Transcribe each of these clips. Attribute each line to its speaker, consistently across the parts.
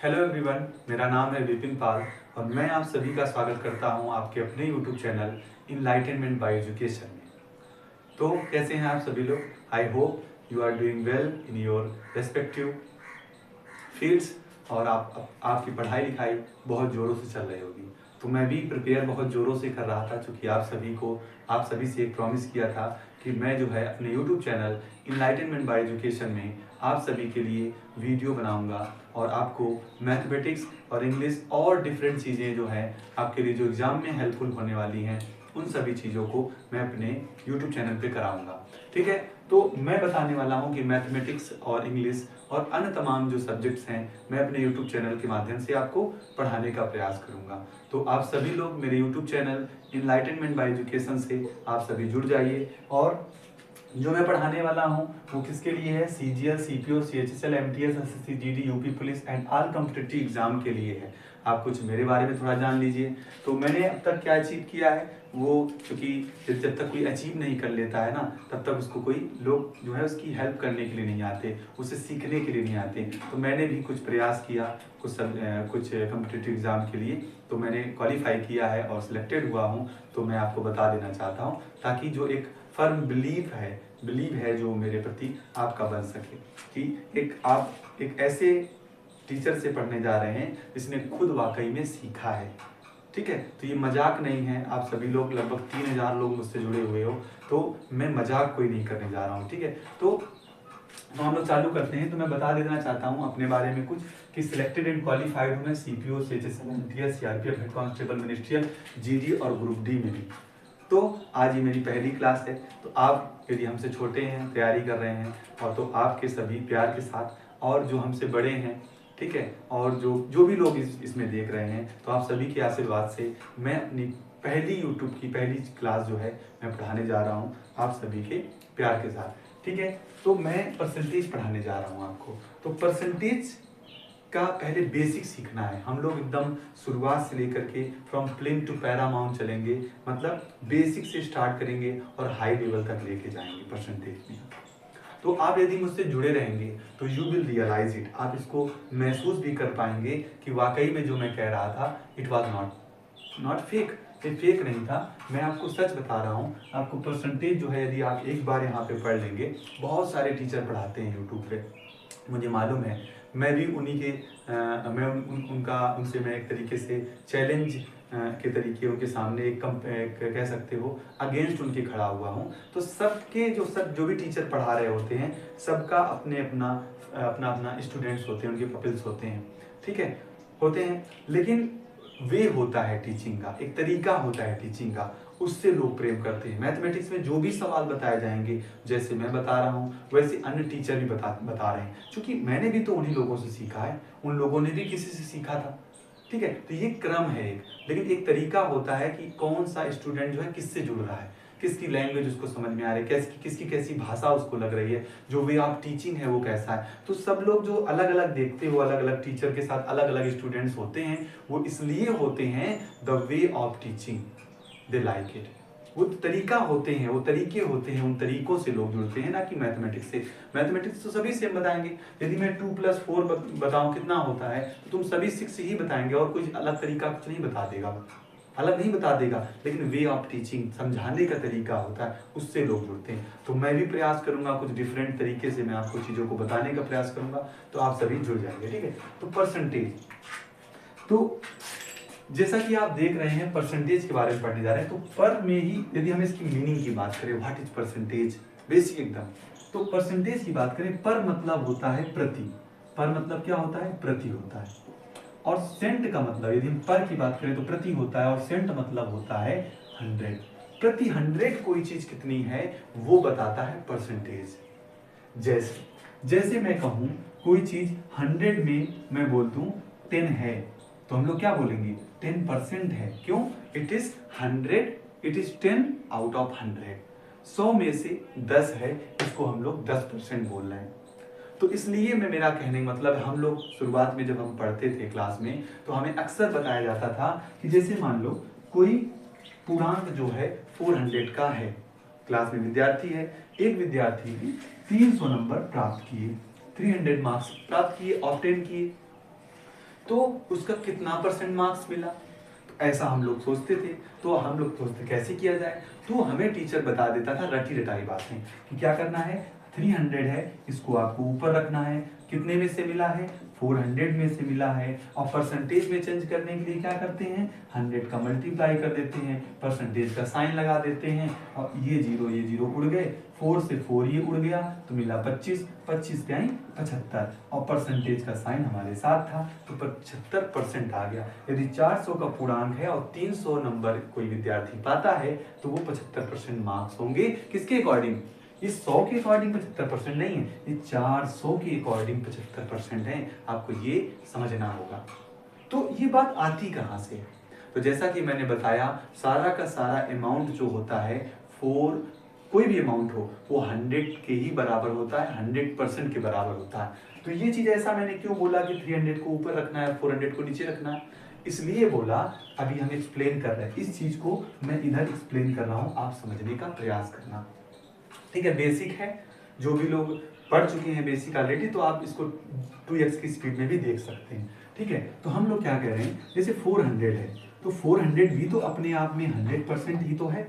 Speaker 1: Hello everyone, मेरा नाम है विपिन पाल और मैं आप सभी का स्वागत करता हूं आपके अपने YouTube channel enlightenment by education में। तो कैसे हैं आप सभी लोग? I hope you are doing well in your respective fields और आपकी पढ़ाई लिखाई बहुत ज़ोरों से चल रही होगी। तो मैं भी प्रिपेयर बहुत ज़ोरों से कर रहा था, क्योंकि आप सभी से एक प्रॉमिस किया था कि मैं जो है अपने YouTube channel enlightenment by education में आप सभी के लिए वीडियो बनाऊंगा और आपको मैथमेटिक्स और इंग्लिश और डिफरेंट चीज़ें जो है आपके लिए जो एग्ज़ाम में हेल्पफुल होने वाली हैं उन सभी चीज़ों को मैं अपने यूट्यूब चैनल पे कराऊंगा। ठीक है, तो मैं बताने वाला हूं कि मैथमेटिक्स और इंग्लिश और अन्य तमाम जो सब्जेक्ट्स हैं मैं अपने यूट्यूब चैनल के माध्यम से आपको पढ़ाने का प्रयास करूंगा। तो आप सभी लोग मेरे YouTube channel enlightenment by education से आप सभी जुड़ जाइए। और जो मैं पढ़ाने वाला हूँ वो किसके लिए है? CGL, CPO, CHSL, MTS, SSC, GD, UP police and all competitive exam के लिए है। आप कुछ मेरे बारे में थोड़ा जान लीजिए। तो मैंने अब तक क्या अचीव किया है, वो क्योंकि जब तक कोई अचीव नहीं कर लेता है ना, तब तक उसको कोई लोग जो है उसकी हेल्प करने के लिए नहीं आते, उसे सीखने के लिए नहीं आते। तो मैंने भी कुछ प्रयास किया कुछ कॉम्पिटिटिव एग्जाम के लिए, तो मैंने क्वालिफाई किया है और सिलेक्टेड हुआ हूँ। तो मैं आपको बता देना चाहता हूँ ताकि जो एक फर्म बिलीव है जो मेरे प्रति आपका बन सके कि आप एक ऐसे टीचर से पढ़ने जा रहे हैं जिसने खुद वाकई में सीखा है। ठीक है, तो ये मजाक नहीं है। आप सभी लोग लगभग 3000 लोग मुझसे जुड़े हुए हो, तो मैं मजाक कोई नहीं करने जा रहा हूँ। ठीक है, तो हम लोग चालू करते हैं। तो मैं बता देना चाहता हूँ अपने बारे में कुछ कि सिलेक्टेड एंड क्वालिफाइड हूँ मैं CPO, CHSL, MTS, CRPF, head constable, ministerial, GD और ग्रुप डी में भी। तो आज ये मेरी पहली क्लास है। तो आप यदि हमसे छोटे हैं, तैयारी कर रहे हैं, और तो आपके सभी प्यार के साथ, और जो हमसे बड़े हैं, ठीक है, और जो भी लोग इसमें देख रहे हैं, तो आप सभी के आशीर्वाद से मैं अपनी पहली यूट्यूब की पहली क्लास जो है मैं पढ़ाने जा रहा हूँ आप सभी के प्यार के साथ। ठीक है, तो मैं परसेंटेज पढ़ाने जा रहा हूँ आपको। तो परसेंटेज का पहले बेसिक सीखना है। हम लोग एकदम शुरुआत से लेकर के फ्रॉम प्लेन टू पैरामाउंट चलेंगे, मतलब बेसिक से स्टार्ट करेंगे और हाई लेवल तक लेके जाएंगे परसेंटेज में। तो आप यदि मुझसे जुड़े रहेंगे तो यू विल रियलाइज इट, आप इसको महसूस भी कर पाएंगे कि वाकई में जो मैं कह रहा था इट वॉज नॉट फेक। ये फेक नहीं था, मैं आपको सच बता रहा हूँ। आपको परसेंटेज जो है यदि आप एक बार यहाँ पे पढ़ लेंगे, बहुत सारे टीचर पढ़ाते हैं यूट्यूब पे, मुझे मालूम है। मैं भी उन्हीं के मैं उनसे मैं एक तरीके से चैलेंज के तरीके उनके सामने एक कह सकते हो अगेंस्ट उनके खड़ा हुआ हूँ। तो सबके जो भी टीचर पढ़ा रहे होते हैं, सबका अपने अपना स्टूडेंट्स होते हैं, उनके पपिल्स होते हैं। ठीक है, होते हैं, लेकिन वे होता है टीचिंग का, एक तरीका होता है टीचिंग का, उससे लोग प्रेम करते हैं। मैथमेटिक्स में जो भी सवाल बताए जाएंगे, जैसे मैं बता रहा हूँ वैसे अन्य टीचर भी बता रहे हैं, क्योंकि मैंने भी तो उन्हीं लोगों से सीखा है, उन लोगों ने भी किसी से सीखा था। ठीक है, तो ये क्रम है एक, लेकिन एक तरीका होता है कि कौन सा स्टूडेंट जो है किससे जुड़ रहा है, किसकी लैंग्वेज उसको समझ में आ रही है, किसकी कैसी भाषा उसको लग रही है, जो वे ऑफ टीचिंग है वो कैसा है। तो सब लोग जो अलग अलग देखते हो, अलग अलग टीचर के साथ अलग अलग स्टूडेंट्स होते हैं, वो इसलिए होते हैं the way of teaching, they like it. वो तरीका होते हैं, वो तरीके होते हैं, उन तरीकों से लोग जुड़ते हैं, ना कि मैथमेटिक्स से। मैथमेटिक्स तो सभी सेम बताएंगे। यदि मैं 2+4 बताऊं कितना होता है, तो तुम सभी 6 ही बताएंगे, और कुछ अलग तरीका कुछ नहीं बता देगा, अलग नहीं बता देगा। लेकिन वे ऑफ टीचिंग, समझाने का तरीका होता है, उससे लोग जुड़ते हैं। तो मैं भी प्रयास करूंगा कुछ डिफरेंट तरीके से मैं आपको चीज़ों को बताने का प्रयास करूंगा, तो आप सभी जुड़ जाएंगे। ठीक है, तो परसेंटेज, तो जैसा कि आप देख रहे हैं परसेंटेज के बारे में पढ़ने जा रहे हैं। तो पर में ही यदि हम इसकी मीनिंग की बात करें, व्हाट इज परसेंटेज, बेसिक एकदम। तो परसेंटेज की बात करें, पर मतलब होता है प्रति, पर मतलब क्या होता है? प्रति होता है। और सेंट का मतलब, यदि हम पर की बात करें तो प्रति होता है, और सेंट मतलब होता है 100। प्रति 100 कोई चीज कितनी है वो बताता है परसेंटेज। जैसे मैं कहूं कोई चीज 100 में मैं बोल दूं 10 है, तो हम लोग क्या बोलेंगे? 10% है। क्यों? It is 100, it is 10 out of 100। 100 में से 10 है, इसको हम लोग 10% बोल रहे हैं। तो इसलिए मेरा कहने का मतलब, हम लोग शुरुआत में जब हम पढ़ते थे क्लास में, तो हमें अक्सर बताया जाता था कि जैसे मान लो कोई पूर्णांक जो है 400 का है, क्लास में विद्यार्थी है, एक विद्यार्थी ने 300 नंबर प्राप्त किए, 300 मार्क्स प्राप्त किए, ऑब्टेन किए। तो उसका कितना परसेंट मार्क्स मिला। ऐसा हम लोग सोचते थे। तो हम लोग सोचते कैसे किया जाए, तो हमें टीचर बता देता था रटी रटाई बातें कि क्या करना है, 300 है, इसको आपको ऊपर रखना है। कितने में से मिला है, 400 में से मिला है। और परसेंटेज में चेंज करने के लिए क्या करते हैं, 100 का मल्टीप्लाई कर देते हैं, परसेंटेज का साइन लगा देते हैं, और ये जीरो उड़ गए, 4 से 4 ये उड़ गया, तो मिला 25, 25 क्या 75, और परसेंटेज का साइन हमारे साथ था, तो 75% आ गया। यदि 400 का पूर्णांक है और 300 नंबर कोई विद्यार्थी पाता है, तो वो 75% मार्क्स होंगे। किसके अकॉर्डिंग, ये 100 के अकॉर्डिंग 75% नहीं है, ये 400 के अकॉर्डिंग 75% है। आपको ये समझना होगा। तो ये बात आती कहाँ से है, तो जैसा कि मैंने बताया, सारा का सारा अमाउंट जो होता है, कोई भी अमाउंट हो, वो 100 के ही बराबर होता है, 100% के बराबर होता है। तो ये चीज ऐसा मैंने क्यों बोला कि 300 को ऊपर रखना है, 400 को नीचे रखना है, इसलिए बोला। अभी हम एक्सप्लेन कर रहे हैं, इस चीज को मैं इधर एक्सप्लेन कर रहा हूं, आप समझने का प्रयास करना। ठीक है, बेसिक है, जो भी लोग पढ़ चुके हैं बेसिक ऑलरेडी, तो आप इसको 2x की स्पीड में भी देख सकते हैं। ठीक है, तो हम लोग क्या कह रहे हैं, जैसे 400 है, तो 400 भी तो अपने आप में 100% ही तो है।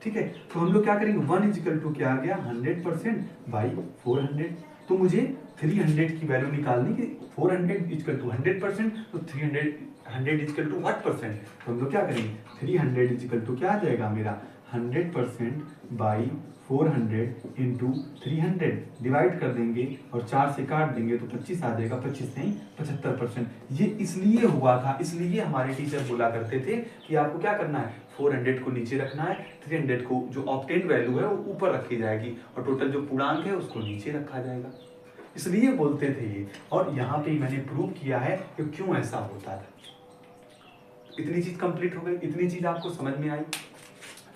Speaker 1: ठीक है, तो हम लोग क्या करेंगे, 1 इजिकल टू क्या आ गया, 100% बाई 400। तो मुझे 300 की वैल्यू निकालनी कि 400 इजिकल टू 100%, तो 100 इजिकल टू व्हाट परसेंट, तो हम लोग क्या करेंगे, 300 इजिकल टू क्या आ जाएगा मेरा, 100% बाई 400 इंटू 300 डिवाइड कर देंगे और 4 से काट देंगे तो 25 आ जाएगा, 25 नहीं 75%। ये इसलिए हुआ था, इसलिए हमारे टीचर बोला करते थे कि आपको क्या करना है, 400 को नीचे रखना है, 300 को जो ऑब्टेन वैल्यू है वो ऊपर रखी जाएगी, और टोटल जो पूर्णांक है उसको नीचे रखा जाएगा, इसलिए बोलते थे ये। और यहाँ पे मैंने प्रूव किया है कि क्यों ऐसा होता था। इतनी चीज कंप्लीट हो गई, इतनी चीज आपको समझ में आई।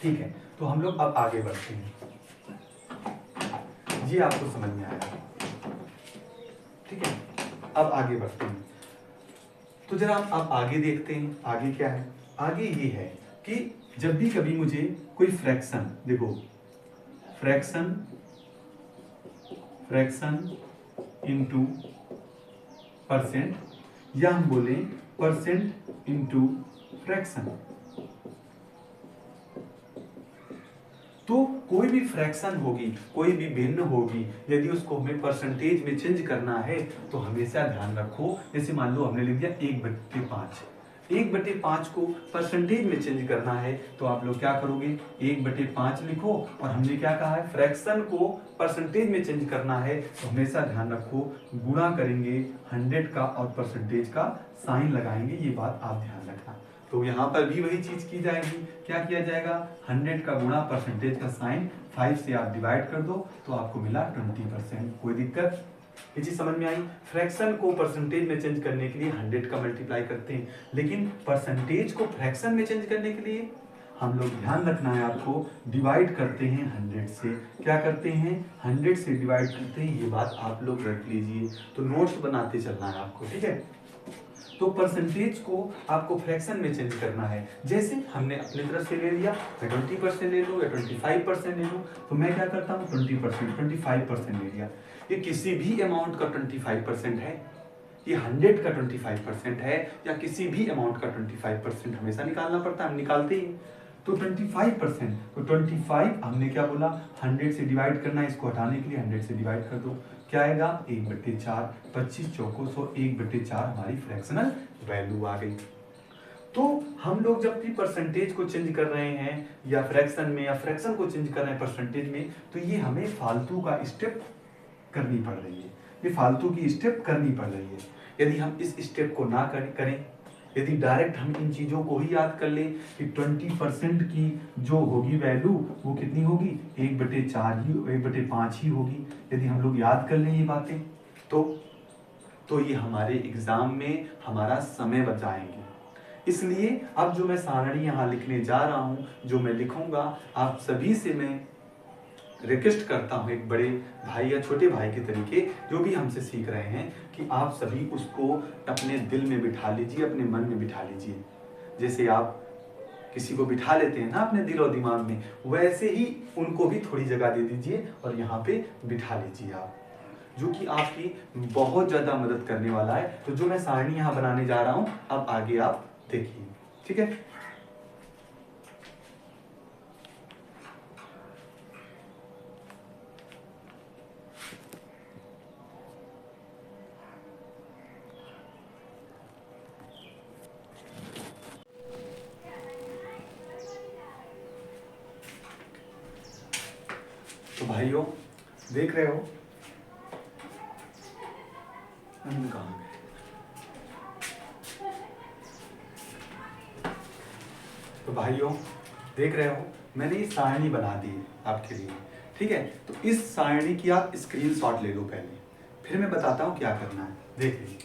Speaker 1: ठीक है, तो हम लोग अब आगे बढ़ते हैं, ये आपको समझ में आया। ठीक है, अब आगे बढ़ते हैं, तो जरा आप आगे देखते हैं, आगे क्या है, आगे ये है कि जब भी कभी मुझे कोई फ्रैक्शन, देखो फ्रैक्शन इनटू परसेंट, या हम बोले परसेंट इनटू फ्रैक्शन, तो कोई भी फ्रैक्शन होगी, कोई भी भिन्न होगी, यदि उसको हमें परसेंटेज में चेंज करना है, तो हमेशा ध्यान रखो, जैसे मान लो हमने लिख दिया 1/5, 1/5 को परसेंटेज में चेंज करना है, तो आप लोग क्या करोगे, 1/5 लिखो, और हमने क्या कहा है, फ्रैक्शन को परसेंटेज में चेंज करना है, तो हमेशा ध्यान रखो, गुणा करेंगे 100 का और परसेंटेज का साइन लगाएंगे, ये बात आप ध्यान रखना। तो यहाँ पर भी वही चीज की जाएगी, क्या किया जाएगा, 100 का गुणा परसेंटेज का साइन, 5 से आप डिवाइड कर दो तो आपको मिला 20%। कोई दिक्कत, ये चीज समझ में आई। फ्रैक्शन को परसेंटेज में चेंज करने के लिए 100 का मल्टीप्लाई करते हैं, लेकिन परसेंटेज को फ्रैक्शन में चेंज करने के लिए हम लोग ध्यान रखना है आपको, डिवाइड करते हैं 100 से। क्या करते हैं, 100 से डिवाइड करते हैं, ये बात आप लोग रख लीजिए, तो नोट्स बनाते चलना है आपको। ठीक है, तो परसेंटेज को आपको फ्रैक्शन में चेंज करना है, जैसे हमने अपनी तरफ से ले लिया, मैं 20% ले लूँ या 25% ले लूँ, तो मैं क्या करता हूँ 20%, 25% ले लिया। ये किसी भी अमाउंट का 25% है, ये 100 का 25% है, या किसी भी अमाउंट का 25% हमेशा निकालना पड़ता है, हम निकालते ही। तो 25%, तो 25 हमने क्या बोला, 100 से डिवाइड करना है, इसको हटाने के लिए 100 से डिवाइड कर दो, क्या आएगा 1/4, 25 चौको 100, 1/4 हमारी फ्रैक्शनल वैल्यू आ गई। तो हम लोग जब भी परसेंटेज को चेंज कर रहे हैं या फ्रैक्शन में, या फ्रैक्शन को चेंज कर रहे हैं परसेंटेज में, तो ये हमें फालतू का स्टेप करनी पड़ रही है, ये फालतू की स्टेप करनी पड़ रही है। यदि हम इस स्टेप को ना करें, यदि डायरेक्ट हम इन चीजों को ही याद कर लें कि 20% की जो होगी वैल्यू वो कितनी होगी, 1/4 ही, 1/5 ही होगी, यदि हम लोग याद कर लें ये बातें, तो ये हमारे एग्जाम में हमारा समय बचाएंगे। इसलिए अब जो मैं सारणी यहाँ लिखने जा रहा हूँ, जो मैं लिखूंगा, आप सभी से मैं रिक्वेस्ट करता हूँ, एक बड़े भाई या छोटे भाई के तरीके जो भी हमसे सीख रहे हैं, कि आप सभी उसको अपने दिल में बिठा लीजिए, अपने मन में बिठा लीजिए। जैसे आप किसी को बिठा लेते हैं ना अपने दिल और दिमाग में, वैसे ही उनको भी थोड़ी जगह दे दीजिए और यहाँ पे बिठा लीजिए आप। जो कि आपकी बहुत ज़्यादा मदद करने वाला है। तो जो मैं सारणी यहाँ बनाने जा रहा हूँ, अब आगे आप देखिए, ठीक है। तो भाइयों देख रहे हो, कहाँ गए? तो भाइयों देख रहे हो, मैंने ये सारणी बना दी है आपके लिए, ठीक है। तो इस सारणी की आप स्क्रीनशॉट ले लो पहले, फिर मैं बताता हूँ क्या करना है, देख लीजिए,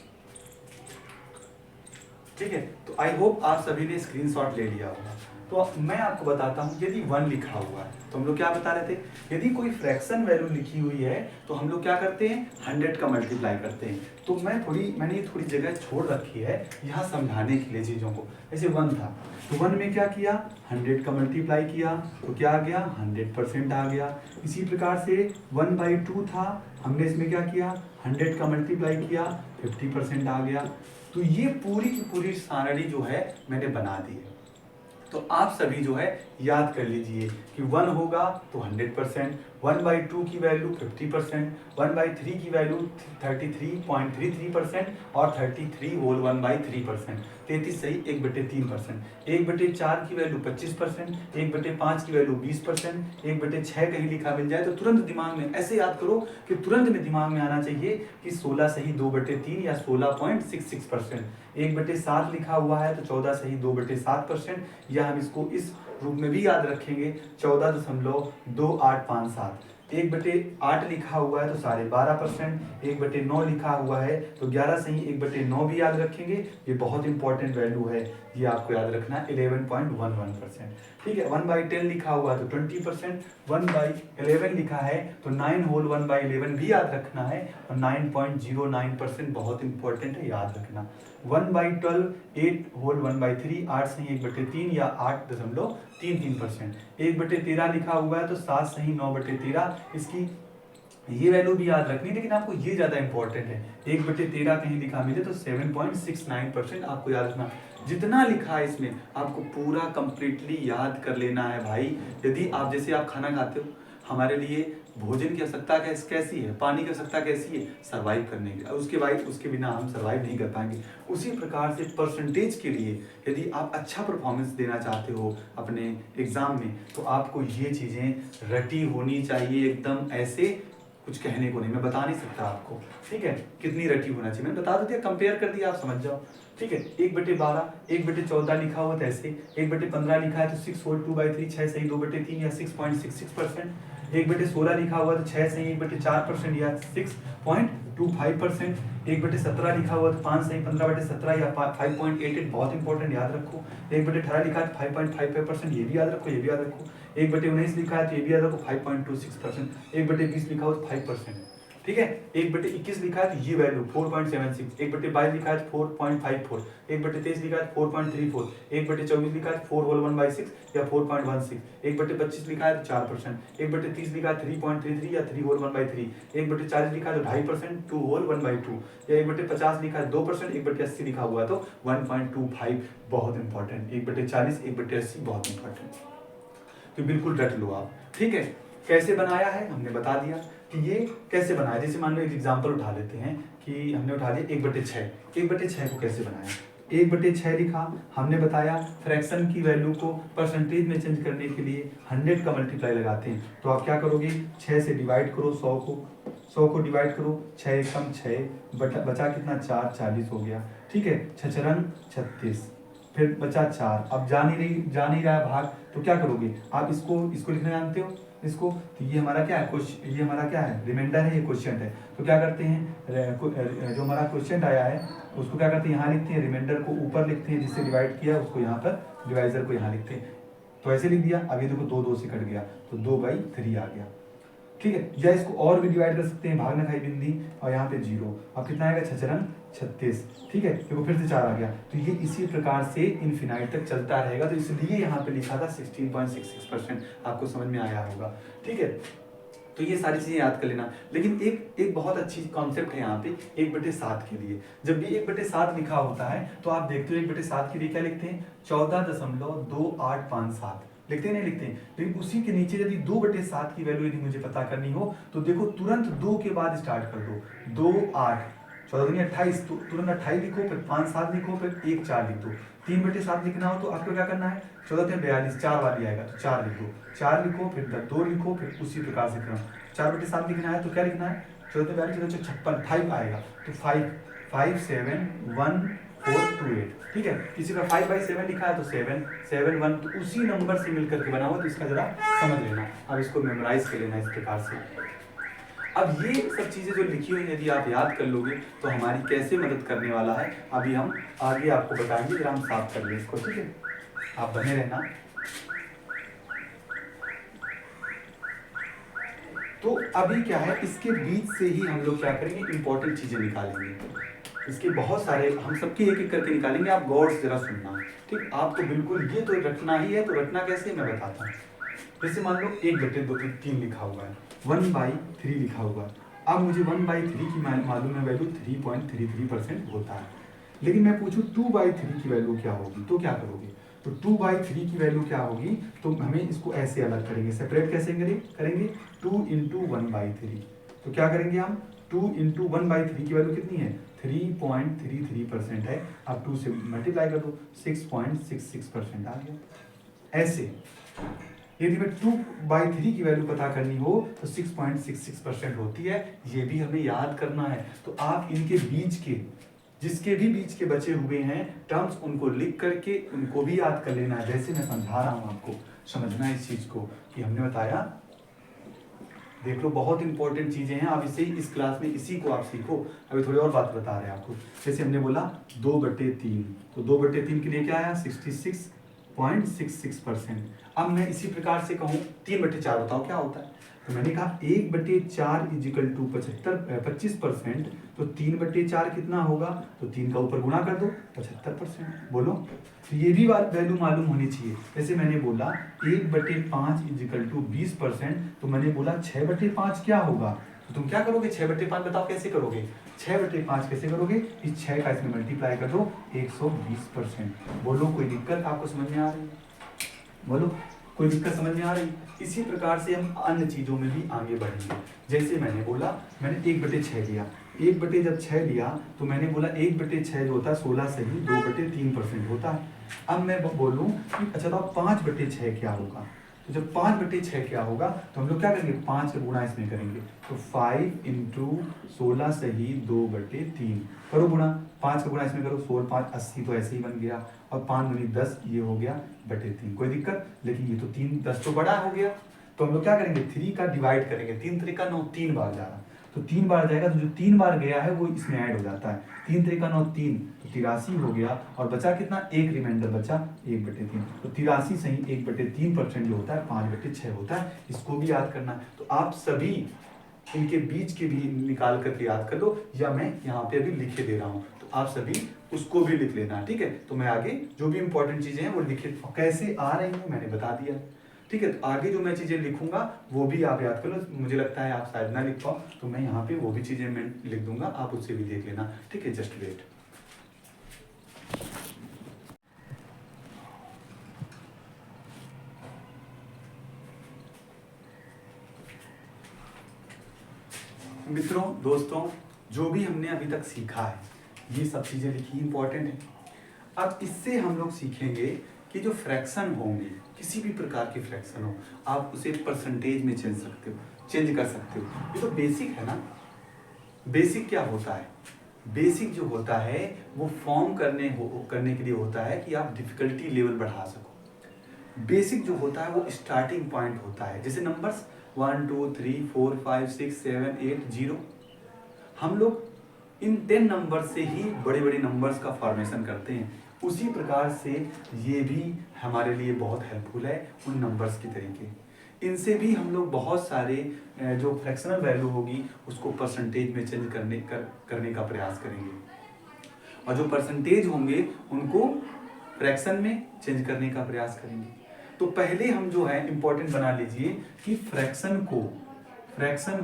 Speaker 1: ठीक है। तो आई होप आप सभी ने स्क्रीनशॉट ले लिया होगा। तो मैं आपको बताता हूँ, यदि 1 लिखा हुआ है तो हम लोग क्या बता रहे थे, यदि कोई फ्रैक्शन वैल्यू लिखी हुई है तो हम लोग क्या करते हैं, 100 का मल्टीप्लाई करते हैं। तो मैंने ये थोड़ी जगह छोड़ रखी है यहाँ समझाने के लिए चीज़ों को। जैसे 1 था तो 1 में क्या किया, 100 का मल्टीप्लाई किया तो क्या आ गया, 100% आ गया। इसी प्रकार से 1/2 था, हमने इसमें क्या किया, 100 का मल्टीप्लाई किया, 50% आ गया। तो ये पूरी की पूरी सारणी जो है मैंने बना दी है। तो आप सभी जो है याद कर लीजिए कि 1 होगा तो 100%, 1/2 की वैल्यू 50%, 1/3 की वैल्यू 33.33% और 33 होल 1/3%, 33 सही 1/3%, 1/4 की वैल्यू 25%, 1/5 की वैल्यू 20%, 1/6 कहीं लिखा मिल जाए तो तुरंत दिमाग में ऐसे याद करो कि तुरंत में दिमाग में आना चाहिए कि 16 सही 2/3 या 16.66%। 1/7 लिखा हुआ है तो 14 सही 2/7%, या हम इसको इस रूप में भी याद रखेंगे 14.2857। 1/8 लिखा हुआ है तो 12.5%, 1/9 लिखा हुआ है तो 11 सही 1/9 भी याद रखेंगे। ये बहुत इंपॉर्टेंट वैल्यू है, ये आपको याद रखना है 11.11%, ठीक है। 1/10 लिखा हुआ है तो 20%, 1/11 लिखा है तो 9 होल 1/11 भी याद रखना है और 9.09% बहुत इंपॉर्टेंट है, याद रखना। 1/12 8 होल 1/3, 8 सही 1/3 या 8.33%। 1/13 लिखा हुआ है तो 7 सही 9/13, इसकी ये वैल्यू भी याद रखनी, लेकिन आपको ये ज्यादा इंपॉर्टेंट है। 1/13 कहीं लिखा मिले तो 7.69% आपको याद रखना। जितना लिखा है इसमें आपको पूरा कंप्लीटली याद कर लेना है भाई। यदि आप जैसे आप खाना खाते हो, हमारे लिए भोजन की आवश्यकता कैसी है, पानी की आवश्यकता कैसी है, सर्वाइव करने की, उसके बिना हम सर्वाइव नहीं कर पाएंगे। उसी प्रकार से परसेंटेज के लिए यदि आप अच्छा परफॉर्मेंस देना चाहते हो अपने एग्जाम में तो आपको ये चीज़ें रटी होनी चाहिए एकदम। ऐसे कुछ कहने को नहीं, मैं बता नहीं सकता आपको, ठीक है, कितनी रटी होना चाहिए, मैंने बता दिया, कंपेयर कर दिया, आप समझ जाओ, ठीक है। 1/12, 1/14 लिखा हुआ तो ऐसे, 1/15 लिखा है तो 6 होल 2/3, 6 सही 2/3 या 6.66%, 1/16 लिखा हुआ तो 6 सही 1/4% या 6.25%, 1/17 लिखा हुआ तो 5 सही 15/17 या 5.88, बहुत इंपॉर्टेंट, याद रखो। 1/18 लिखा है तो 5.55%, ये भी याद रखो, ये भी याद रखो। 1/19 लिखा है तो ये भी याद रखो 5.26%, 1/20 लिखा हो तो 5%, ठीक है। 1/21 लिखा है तो ये वैल्यू 4.76, 1/22 लिखा है तो 4.54, 1/23 लिखा है तो 4.34, 1/24 लिखा है तो 4 होल 1/6 या 4.16, 1/25 लिखा है तो 4%, 1/30 लिखा है 3.33 या 3 होल 1/3, 1/40 लिखा है तो 2.5%, 2 होल 1/2, या 1/50 लिखा है 2%, 1/80 लिखा हुआ है तो 1.25, बहुत इंपॉर्टेंट। 1/40, 1/80 बहुत इंपॉर्टेंट, तो बिल्कुल रट लो आप, ठीक है। कैसे बनाया है हमने बता दिया कि ये कैसे बनाया। जैसे मान लो एक एग्जांपल उठा लेते हैं कि हमने उठा लिया 1/6, 1/6 को कैसे बनाया। 1/6 लिखा, हमने बताया फ्रैक्शन की वैल्यू को परसेंटेज में चेंज करने के लिए 100 का मल्टीप्लाई लगाते हैं। तो आप क्या करोगे, 6 से डिवाइड करो 100 को डिवाइड करो, 6 एकम 6, बचा कितना 4, 40 हो गया, ठीक है। 6 रंग 36, फिर बचा 4, अब जा नहीं रहा है भाग, तो क्या करोगे आप, इसको लिखना जानते हो इसको, तो ये हमारा क्या है, ये हमारा क्या है, रिमाइंडर है, ये क्वेश्चन है। तो क्या करते हैं, जो हमारा क्वेश्चन आया है उसको क्या करते हैं, यहाँ लिखते हैं, रिमाइंडर को ऊपर लिखते हैं, जिससे डिवाइड किया उसको यहाँ पर, डिवाइजर को यहाँ लिखते हैं। तो ऐसे लिख दिया। अब ये देखो 2 से कट गया तो 2/3 आ गया, ठीक है। या इसको और भी डिवाइड कर सकते हैं, भाग ना खाई बिंदी, और यहाँ पे 0, अब कितना आएगा 6 रंग 36, ठीक है। देखो फिर से 4 आ गया। तो ये इसी प्रकार से इनफिनाइट तक चलता रहेगा। तो इसलिए यहाँ पे लिखा था 16.66%, आपको समझ में आया होगा, ठीक है। तो ये सारी चीज़ें याद कर लेना। लेकिन एक बहुत अच्छी कॉन्सेप्ट है यहाँ पे 1/7 के लिए। जब भी 1/7 लिखा होता है तो आप देखते हो 1/7 के लिए क्या लिखते हैं, 14.2857 लिखते हैं, नहीं लिखते हैं। लेकिन उसी के नीचे यदि 2/7 की वैल्यू यदि मुझे पता करनी हो तो देखो तुरंत 2 के बाद स्टार्ट कर दो, 2 8 14 28, तो तुरंत 28 लिखो, फिर 5 7 लिखो, फिर 1 4 लिख दो। 3/7 लिखना हो तो आपको क्या करना है, 14 42 4 वाली आएगा तो 4 लिख दो, 4 लिखो, फिर 2 लिखो, फिर उसी प्रकार से करना। 4/7 लिखना है तो क्या लिखना है, 14 42 56 5 आएगा तो 5 5 7 1 4 2 8। ठीक है, किसी का 5/7 लिखा है तो 7 7 1, तो उसी नंबर से मिलकर के बना हुआ, तो इसका जरा समझ लेना। अब इसको मेमोराइज कर लेना इस प्रकार से। अब ये सब चीजें जो लिखी हुई यदि आप याद कर लोगे तो हमारी कैसे मदद करने वाला है, अभी हम आगे आपको बताएंगे। जरा हम साफ कर लें इसको, ठीक है, आप बने रहना। तो अभी क्या है, इसके बीच से ही हम लोग क्या करेंगे, इंपॉर्टेंट चीजें निकालेंगे। इसके बहुत सारे, हम सबके एक एक करके निकालेंगे, आप गौर से जरा सुनना। ठीक, आपको बिल्कुल ये तो रखना ही है, तो रखना कैसे मैं बताता हूँ। जैसे मान लो 1/3 लिखा हुआ है, 1/3 लिखा हुआ है। अब मुझे 1/3 की मालूम है वैल्यू 3.33% होता है। लेकिन मैं पूछूं 2/3 की वैल्यू क्या होगी, तो क्या करोगे, तो 2/3 की वैल्यू क्या होगी, तो हमें इसको ऐसे अलग करेंगे, सेपरेट कैसे करेंगे 2 × 1/3। तो क्या करेंगे हम, 2 × 1/3 की वैल्यू कितनी है, 3.33% है। अब 2 से मल्टीप्लाई कर दो, 6.66% आ गया। ऐसे यदि मैं 2/3 की वैल्यू पता करनी हो तो 6.66% होती है, ये भी हमें याद करना है। तो आप इनके बीच के, जिसके भी बीच के बचे हुए हैं टर्म्स, उनको लिख करके उनको भी याद कर लेना है। जैसे मैं समझा रहा हूं आपको, समझना इस चीज को कि हमने बताया, देख लो बहुत इंपॉर्टेंट चीजें हैं। आप इसे इस क्लास में इसी को आप सीखो। अभी थोड़ी और बात बता रहे हैं आपको। जैसे हमने बोला 2/3, तो 2/3 के लिए क्या आया, 66.66%। अब मैं इसी प्रकार से कहूँ 3/4 बताओ क्या होता है, तो मैंने कहा 1/4 = 25%, तो 3/4 कितना होगा, तो 3 का ऊपर गुणा कर दो, 75%। बोलो, तो ये भी बात वैल्यू मालूम होनी चाहिए। जैसे मैंने बोला 1/5 = 20%, तो मैंने बोला 6/5 क्या होगा, तो तुम क्या करोगे, 6/5 बताओ कैसे करोगे, 6/5 कैसे करोगे, इस 6 का इसमें मल्टीप्लाई कर दो, 120%। बोलो कोई दिक्कत आपको समझ में आ रही है, बोलो कोई दिक्कत समझ में आ रही। इसी प्रकार से हम अन्य चीजों में भी आगे बढ़ेंगे। जैसे मैंने बोला, मैंने 1/6 लिया, 1/6 लिया तो मैंने बोला 1/6 जो होता है 16 से ही 2/3% होता है। अब मैं बोलूं कि अच्छा तो 5/6 क्या होगा, तो जब 5/6 क्या होगा तो हम लोग क्या करेंगे, 5 का गुणा इसमें करेंगे, तो 5 × 16 से ही 2/3 करो गुणा, 5 का गुणा इसमें करो, 16 5 80 तो ऐसे ही बन गया, और 5 × 10 ये हो गया /3। कोई दिक्कत, लेकिन ये तो 3 10 तो बड़ा हो गया, तो हम लोग क्या करेंगे 3 का डिवाइड करेंगे, 3 3 का 9, 3 बार जा रहा, तो 3 बार जाएगा, तो जो 3 बार गया है वो इसमें ऐड हो जाता है, 3 3 का 9 3, तो 83 हो गया, और बचा कितना, एक रिमाइंडर बचा 1/3, तो 83 से ही 1/3% जो होता है 5/6 होता है। इसको भी याद करना है। तो आप सभी इनके बीच के भी निकाल करके याद कर लो, या मैं यहाँ पे अभी लिखे दे रहा हूँ, तो आप सभी उसको भी लिख लेना, ठीक है। तो मैं आगे जो भी इंपॉर्टेंट चीजें हैं वो लिखे, कैसे आ रही हैं मैंने बता दिया, ठीक है। तो आगे जो मैं चीजें लिखूंगा वो भी आप याद कर लो। मुझे लगता है आप शायद ना लिख पाओ, तो मैं यहाँ पे वो भी चीजें मैं लिख दूंगा, आप उससे भी देख लेना, ठीक है। Just wait. मित्रों, दोस्तों, जो भी हमने अभी तक सीखा है, ये सब चीजें लिखी इंपॉर्टेंट है। अब इससे हम लोग सीखेंगे कि जो फ्रैक्शन होंगे, किसी भी प्रकार की फ्रैक्शन हो, आप उसे परसेंटेज में चेंज कर सकते हो। ये तो बेसिक है ना। बेसिक क्या होता है, बेसिक जो होता है वो फॉर्म करने के लिए होता है कि आप डिफिकल्टी लेवल बढ़ा सको। बेसिक जो होता है वो स्टार्टिंग पॉइंट होता है। जैसे नंबर्स 1 2 3 4 5 6 7 8 0, हम लोग इन 10 नंबर से ही बड़े बड़े नंबर्स का फॉर्मेशन करते हैं। उसी प्रकार से ये भी हमारे लिए बहुत हेल्पफुल है उन नंबर्स के तरीके। इनसे भी हम लोग बहुत सारे जो फ्रैक्शनल वैल्यू होगी उसको परसेंटेज में चेंज करने का प्रयास करेंगे, और जो परसेंटेज होंगे उनको फ्रैक्शन में चेंज करने का प्रयास करेंगे। तो पहले हम जो है इंपॉर्टेंट बना लीजिए कि फ्रैक्शन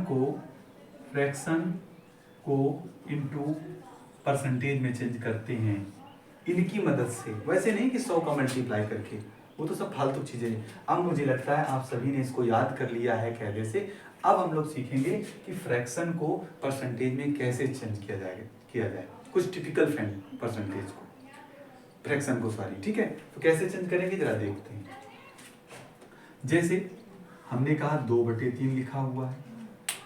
Speaker 1: को इनटू परसेंटेज में चेंज करते हैं इनकी मदद से। वैसे नहीं कि 100 का मल्टीप्लाई करके, वो तो सब फालतू चीजें हैं। अब मुझे लगता है आप सभी ने इसको याद कर लिया है कहने से। अब हम लोग सीखेंगे कि फ्रैक्शन को परसेंटेज में कैसे चेंज किया जाए कुछ टिपिकल परसेंटेज को, फ्रैक्शन को सॉरी, ठीक है। तो कैसे चेंज करेंगे जरा देखते हैं। जैसे हमने कहा 2/3 लिखा हुआ है,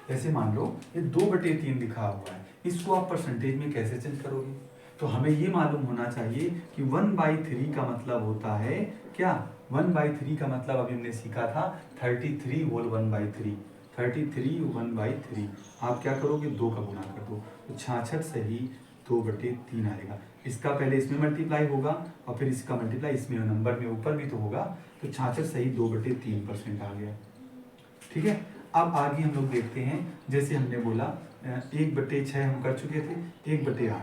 Speaker 1: ऐसे मान लो ये 2/3 लिखा हुआ है, इसको आप परसेंटेज में कैसे चेंज करोगे? तो हमें ये मालूम होना चाहिए कि 1/3 का मतलब होता है क्या? 1/3 का मतलब अभी हमने सीखा था 33 होल 1/3, 33 1/3। आप क्या करोगे? 2 का गुणा कर दो तो 66 से ही 2/3 आएगा। इसका पहले इसमें मल्टीप्लाई होगा और फिर इसका मल्टीप्लाई इसमें नंबर में ऊपर भी तो होगा, तो 66 से ही 2/3% आ गया। ठीक है, अब आगे हम लोग देखते हैं। जैसे हमने बोला 1/6 हम कर चुके थे, 1/8।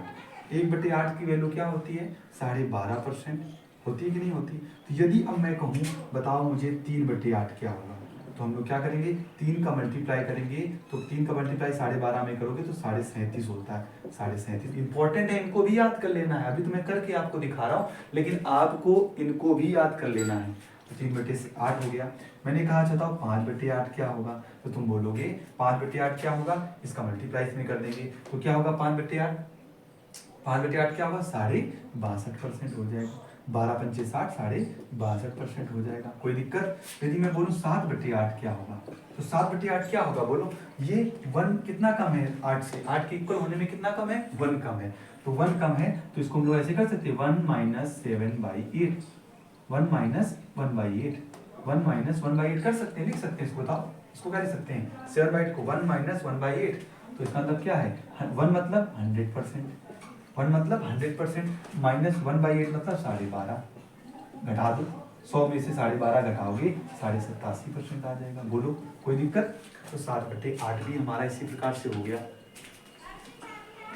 Speaker 1: 1/8 की वैल्यू क्या होती है? 12.5% होती है कि नहीं होती? तो यदि अब मैं कहूँ बताओ मुझे 3/8 क्या होगा, तो हम लोग क्या करेंगे? 3 का मल्टीप्लाई करेंगे, तो 3 का मल्टीप्लाई 12.5 में करोगे तो 37.5 होता है। 37.5 इंपॉर्टेंट है, इनको भी याद कर लेना है। अभी तो मैं करके आपको दिखा रहा हूँ, लेकिन आपको इनको भी याद कर लेना है। तो 3/8 हो गया। मैंने कहा अच्छा बताओ 5/8 क्या होगा, तो तुम बोलोगे 5/8 क्या होगा, इसका मल्टीप्लाई इसमें कर देंगे तो क्या होगा 5/8? 5/8 क्या होगा? 62.5% हो जाएगा। 12 पंचे 60, 62.5% हो जाएगा। कोई दिक्कत? यदि मैं बोलूँ 7/8 क्या होगा, तो 7/8 क्या होगा बोलो? ये 1 कितना कम है 8 से? 8 के इक्वल होने में कितना कम है? 1 कम है। तो 1 कम है तो इसको हम लोग ऐसे कर सकते हैं 1 - 7/8, 1 - 1/8 कर सकते हैं, लिख सकते हैं इसको। बताओ इसको क्या लिख सकते हैं? 7/8 को 1 - 1/8, तो इसका मतलब क्या है? 1 मतलब 100%, 1 मतलब 100%, -1/8 मतलब 12.5। घटा दो, 100 में से 12.5 घटाओगे 87.5% आ जाएगा। बोलो कोई दिक्कत? तो 7/8 भी हमारा इसी प्रकार से हो गया।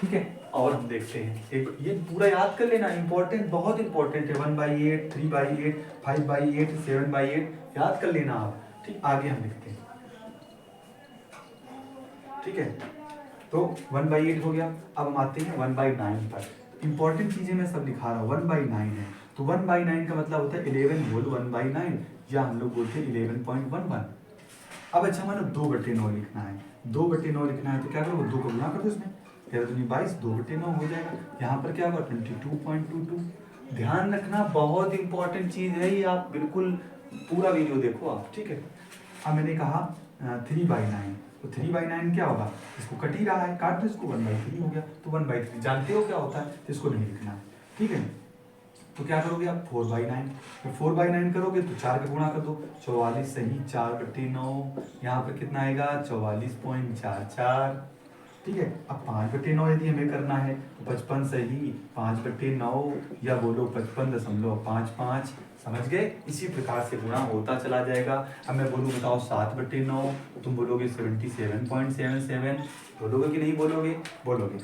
Speaker 1: ठीक है, और हम देखते हैं एक, ये पूरा याद कर लेना, इंपॉर्टेंट, बहुत इंपॉर्टेंट है। 1/8, 3/8, 5/8, 7/8 याद कर लेना आप। ठीक, आगे हम लिखते हैं। ठीक है, तो 1/8 हो गया। अब हम आते हैं 1/9 पर। इंपॉर्टेंट चीजें मैं सब लिखा रहा हूँ। 1/9 है तो 1/9 का मतलब होता है 11 होल 1/9, या हम लोग बोलते हैं 11.11। अब अच्छा मानो 2/9 लिखना है, 2/9 लिखना है तो क्या करो? 2 को गुना कर दो इसमें, 13×22 2/9 हो जाएगा। यहाँ पर क्या होगा? 22.22। ध्यान रखना, बहुत इंपॉर्टेंट चीज है ये, आप बिल्कुल पूरा वीडियो देखो आप। ठीक है, अब मैंने कहा 3/9, तो 3/9 क्या होगा? इसको कट ही रहा है, काट दो इसको, 1/3 हो गया। तो 1/3 जानते हो क्या होता है, तो इसको नहीं लिखना है। ठीक है, तो क्या करोगे आप? 4/9। तो 4/9 करोगे तो 4 का गुणा कर दो, 44 सही 4/9। यहाँ पर कितना आएगा? 44.44। ठीक है, अब 5/9 यदि हमें करना है तो 55 सही 5/9, या बोलो 55.55। समझ गए? इसी प्रकार से गुणा होता चला जाएगा। अब मैं बोलूँ बताओ 7/9, तो तुम बोलोगे 77.77। बोलोगे कि नहीं बोलोगे? बोलोगे।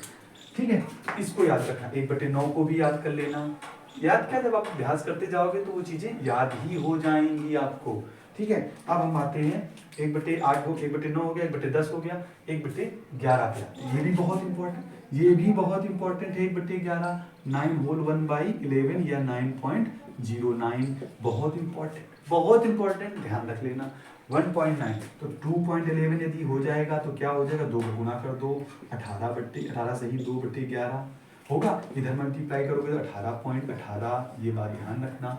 Speaker 1: ठीक है, इसको याद रखना। 1/9 को भी याद कर लेना। याद क्या, जब आप अभ्यास करते जाओगे तो वो चीजें याद ही हो जाएंगी आपको। ठीक है, अब हम आते हैं 1/8 हो, 1/9 हो गया, 1/10 हो गया, 1/11 पे। ये भी बहुत इंपॉर्टेंट, ये भी बहुत इंपॉर्टेंट है। 1/11 9 होल 1/11 या 9.09, बहुत इंपॉर्टेंट, बहुत इंपॉर्टेंट, ध्यान रख लेना। 1.9 तो 2.11 यदि हो जाएगा तो क्या हो जाएगा? 2 का गुणा कर दो, 18 सही 2/11 होगा। इधर मल्टीप्लाई करोगे तो 18.18। ये बात ध्यान रखना,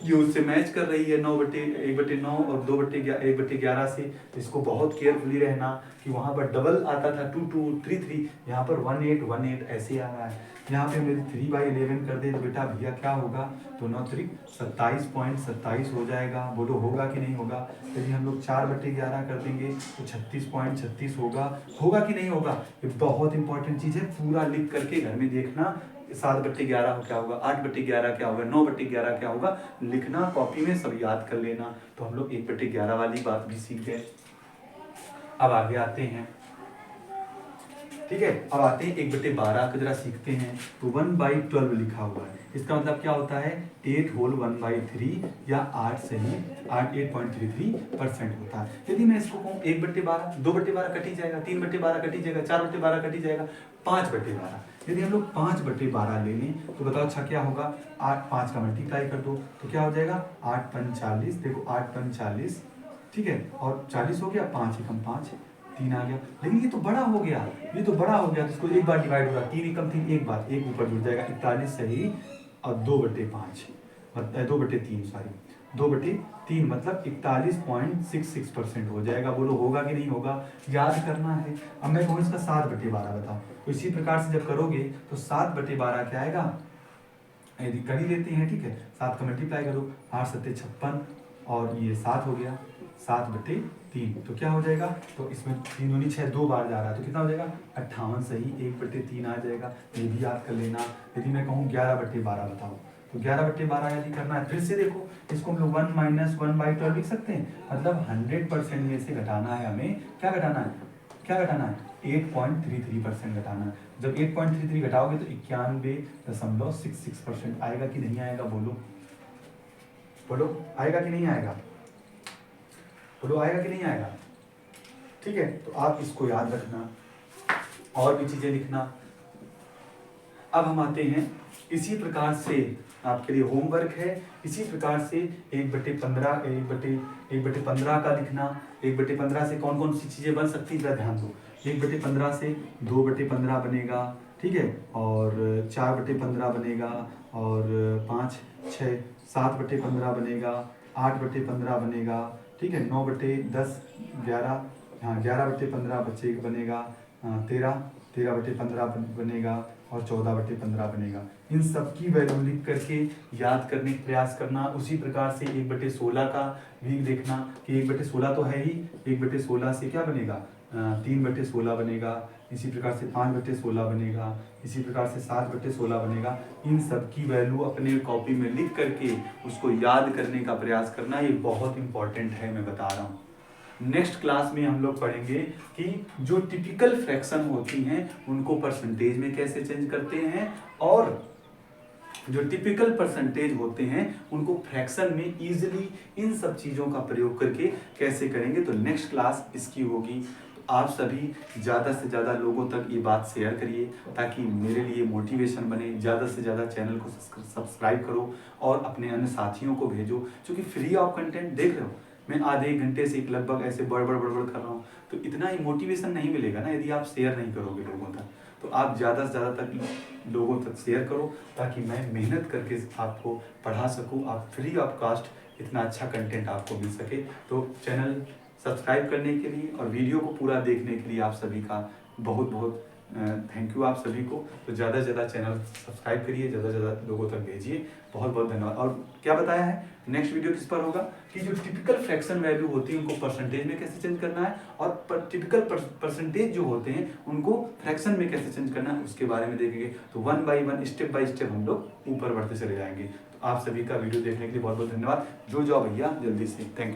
Speaker 1: ये उससे मैच कर रही है 1/9 और 1/11 से। इसको बहुत केयरफुली रहना कि वहाँ पर डबल आता था 2233, यहाँ पर 1818 ऐसे आ रहा है। यहाँ पे मेरे 3/11 कर दे तो बेटा भैया क्या होगा? तो 9 3 27.27 हो जाएगा। बोलो होगा कि नहीं होगा? यदि हम लोग 4/11 कर देंगे तो 36.36 होगा। होगा कि नहीं होगा? ये बहुत इंपॉर्टेंट चीज़ है, पूरा लिख करके घर में देखना। 7/11 क्या होगा, 8/11 क्या होगा, 9/11 क्या होगा, लिखना कॉपी में, सब याद कर लेना। तो हम लोग 1/11 वाली बात भी सीख गए। अब आगे आते हैं ठीक है। अब आते हैं 1/12 का जरा सीखते हैं। तो 1/12 लिखा हुआ है, इसका मतलब क्या होता है 8 होल 1/3 या 8 सही 8.33% होता है। यदि मैं इसको कहूँ 1/12, 2/12 कट ही जाएगा, 3/12 कट ही जाएगा, 4/12 कट ही जाएगा, 5/12। यदि हम लोग 5/12 ले लें तो बताओ अच्छा क्या होगा, 8 5 का मल्टीप्लाई कर दो तो क्या हो जाएगा 8 पंच 40, देखो 8 पंच 40, ठीक है, और 40 हो गया, 5 एकम 5, 3 आ गया। लेकिन ये तो बड़ा हो गया, ये तो बड़ा हो गया, तो इसको एक बार डिवाइड होगा, 3 एकम 3 एक बार, एक ऊपर जुड़ जाएगा 41 सही और 2/5 2/3 सॉरी 2/3 मतलब 41.66% हो जाएगा। बोलो होगा कि नहीं होगा, याद करना है। अब मैं कहूँ इसका 7/12 बताओ, तो इसी प्रकार से जब करोगे तो 7/12 क्या आएगा, यदि कर ही लेते हैं, ठीक है, 7 का मल्टीप्लाई करो, 8 7 56 और ये 7 हो गया, 7/3 तो क्या हो जाएगा, तो इसमें 3 दूनी 6 दो बार जा रहा है तो कितना हो जाएगा 58 सही 1/3 आ जाएगा। ये भी याद कर लेना। यदि मैं कहूँ 11/12 बताओ, तो 11/12 यदि करना है, फिर से देखो इसको हम लोग 1 - 1/12 लिख सकते हैं, मतलब 100% में से घटाना है हमें, क्या घटाना है, क्या घटाना है 8.33% घटाना है। जब 8.33 घटाओगे तो 91.66% आएगा कि नहीं आएगा, बोलो बोलो आएगा कि नहीं आएगा, बोलो आएगा कि नहीं आएगा। ठीक है, तो आप इसको याद रखना और भी चीजें लिखना। अब हम आते हैं इसी प्रकार से आपके लिए होमवर्क है, इसी प्रकार से 1/15 1/15 का लिखना। 1/15 से कौन कौन सी चीजें बन सकती है ध्यान दो। 1/15 से 2/15 बनेगा, ठीक है, और 4/15 बनेगा, और 5 6 7/15 बनेगा, 8/15 बनेगा, ठीक है, 9/10 11, हाँ 11/15 बच्चे बनेगा, 13/15 बनेगा और 14/15 बनेगा। इन सब की वैल्यू लिख करके याद करने का प्रयास करना। उसी प्रकार से 1/16 का भी देखना कि 1/16 तो है ही, 1/16 से क्या बनेगा 3/16 बनेगा, इसी प्रकार से 5/16 बनेगा, इसी प्रकार से 7/16 बनेगा। इन सब की वैल्यू अपने कॉपी में लिख करके उसको याद करने का प्रयास करना, ये बहुत इंपॉर्टेंट है, मैं बता रहा हूँ। नेक्स्ट क्लास में हम लोग पढ़ेंगे कि जो टिपिकल फ्रैक्शन होती हैं उनको परसेंटेज में कैसे चेंज करते हैं, और जो टिपिकल परसेंटेज होते हैं उनको फ्रैक्शन में इजीली इन सब चीज़ों का प्रयोग करके कैसे करेंगे। तो नेक्स्ट क्लास इसकी होगी। तो आप सभी ज़्यादा से ज़्यादा लोगों तक ये बात शेयर करिए ताकि मेरे लिए मोटिवेशन बने। ज़्यादा से ज़्यादा चैनल को सब्सक्राइब करो और अपने अन्य साथियों को भेजो, क्योंकि फ्री ऑफ कंटेंट देख रहे हो, मैं आधे एक घंटे से लगभग ऐसे बड़बड़ कर रहा हूँ, तो इतना ही मोटिवेशन नहीं मिलेगा ना यदि आप शेयर नहीं करोगे लोगों तक। तो आप ज़्यादा से ज़्यादा तक लोगों तक शेयर करो ताकि मैं मेहनत करके आपको पढ़ा सकूँ, आप फ्री ऑफ कास्ट इतना अच्छा कंटेंट आपको मिल सके। तो चैनल सब्सक्राइब करने के लिए और वीडियो को पूरा देखने के लिए आप सभी का बहुत बहुत थैंक यू आप सभी को। तो ज़्यादा से ज़्यादा चैनल सब्सक्राइब करिए, ज़्यादा से ज़्यादा लोगों तक भेजिए। बहुत बहुत धन्यवाद। और क्या बताया है, नेक्स्ट वीडियो किस पर होगा कि जो टिपिकल फ्रैक्शन वैल्यू होती है उनको परसेंटेज में कैसे चेंज करना है, और टिपिकल परसेंटेज जो होते हैं उनको फ्रैक्शन में कैसे चेंज करना है उसके बारे में देखेंगे। तो 1 बाय 1 स्टेप बाय स्टेप हम लोग ऊपर बढ़ते चले जाएंगे। तो आप सभी का वीडियो देखने के लिए बहुत बहुत धन्यवाद। जुड़ जाओ भैया जल्दी से, थैंक यू।